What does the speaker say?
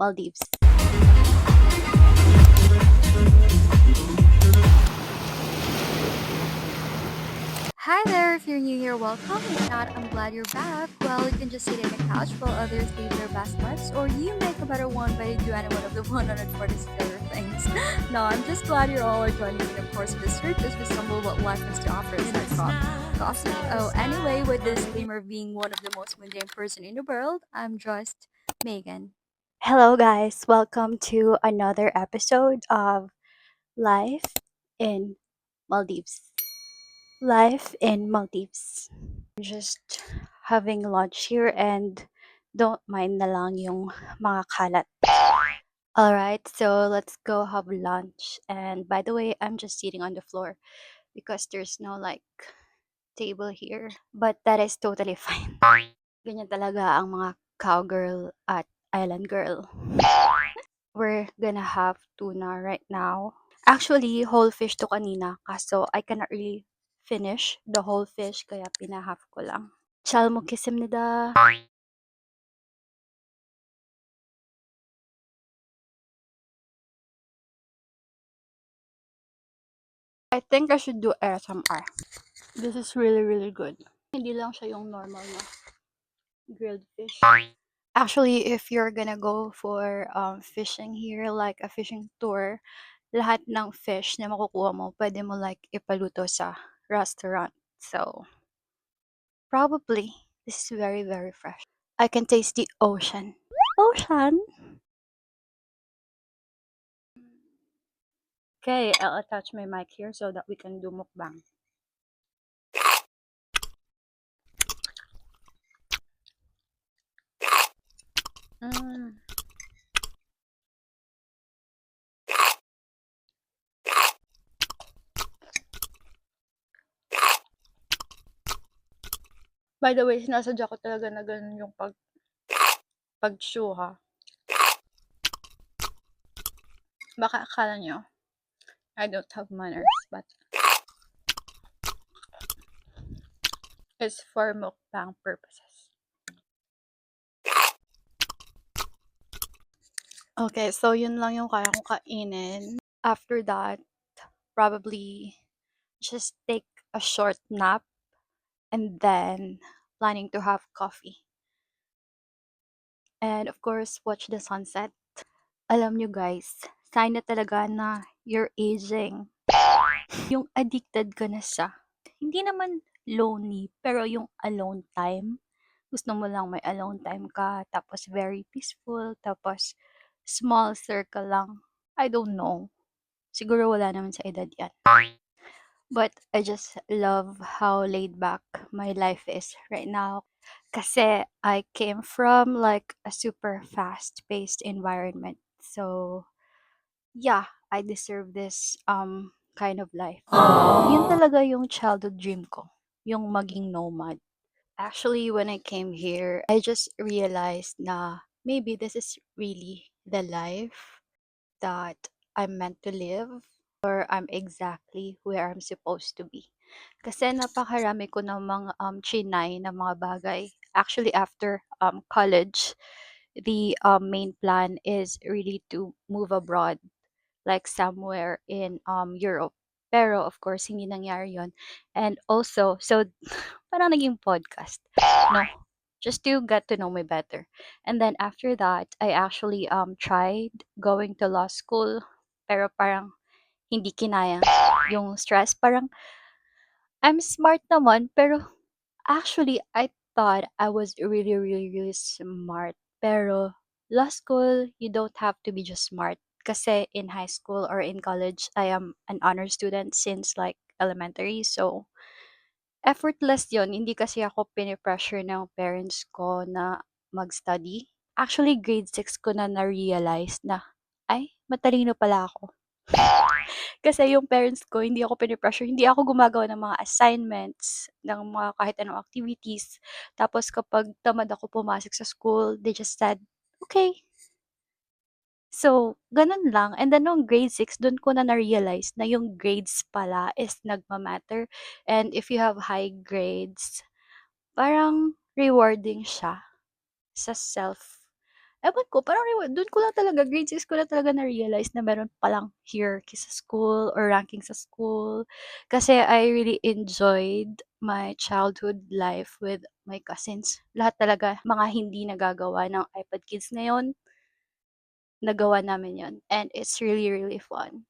Maldives. Hi there, if you're new here, welcome. If not, I'm glad you're back. Well, you can just sit in the couch while others live their best lives, or you make a better one by doing any one of the 146 other things. No, I'm just glad you all are joining me, of course, with the search as we stumble what life has to offer aside from gossip. Oh, anyway, with this disclaimer being one of the most mundane person in the world, I'm just Megan. Hello, guys. Welcome to another episode of Life in Maldives. Life in Maldives. Just having lunch here and don't mind na lang yung mga kalat. Alright, so let's go have lunch. And by the way, I'm just sitting on the floor because there's no like table here. But that is totally fine. Ganyan talaga ang mga cowgirl at island girl. We're gonna have tuna right now. Actually, whole fish to kanina kaso I cannot really finish the whole fish kaya pina-half ko lang. 잘 먹겠습니다. I think I should do ASMR. This is really, really good. Hindi lang siya yung normal na grilled fish. Actually, if you're gonna go for fishing here, like a fishing tour, lahat ng fish na makukuha mo, pwede mo like ipaluto sa restaurant. So, probably, this is very, very fresh. I can taste the ocean. Ocean? Okay, I'll attach my mic here so that we can do mukbang. Mm. By the way, sinasadya ko talaga na ganun yung pag-chew ha. Baka akala nyo, I don't have manners, but it's for mukbang purposes. Okay, so yun lang yung kaya kong kainin. After that, probably just take a short nap and then planning to have coffee. And of course, watch the sunset. Alam nyo guys, sign na talaga na you're aging. Yung addicted ka na sa, hindi naman lonely, pero yung alone time. Gusto mo lang may alone time ka, tapos very peaceful, tapos small circle lang. I don't know. Siguro wala naman sa edad yan. But I just love how laid back my life is right now. Kasi I came from like a super fast-paced environment. So, yeah, I deserve this kind of life. Yun talaga yung childhood dream ko, yung maging nomad. Actually, when I came here, I just realized na maybe this is really the life that I'm meant to live or I'm exactly where I'm supposed to be. Kasi napakarami ko ng mga chinay na mga bagay. Actually, after college, the main plan is really to move abroad, like somewhere in Europe. Pero of course, hindi nangyari yon. And also, so parang naging podcast, no? Just to get to know me better. And then after that, I actually tried going to law school, pero parang hindi kinaya yung stress. Parang I'm smart naman, pero actually I thought I was really, really, really smart. Pero law school, you don't have to be just smart. Kasi in high school or in college, I am an honor student since like elementary. So, effortless yon. Hindi kasi ako pinipressure ng parents ko na mag-study. Actually, grade 6 ko na na-realize na, ay, matalino pala ako. Kasi yung parents ko, hindi ako pinipressure, hindi ako gumagawa ng mga assignments, ng mga kahit anong activities. Tapos kapag tamad ako pumasok sa school, they just said, okay. So, ganun lang. And then nung grade 6, dun ko na na-realize na yung grades pala is nagma-matter. And if you have high grades, parang rewarding siya sa Ewan ko, parang dun ko lang talaga, grade 6 ko lang talaga na-realize na meron palang hierarchy sa school or ranking sa school. Kasi I really enjoyed my childhood life with my cousins. Lahat talaga, mga hindi nagagawa ng iPad Kids ngayon, nagawa namin yon. And it's really, really fun.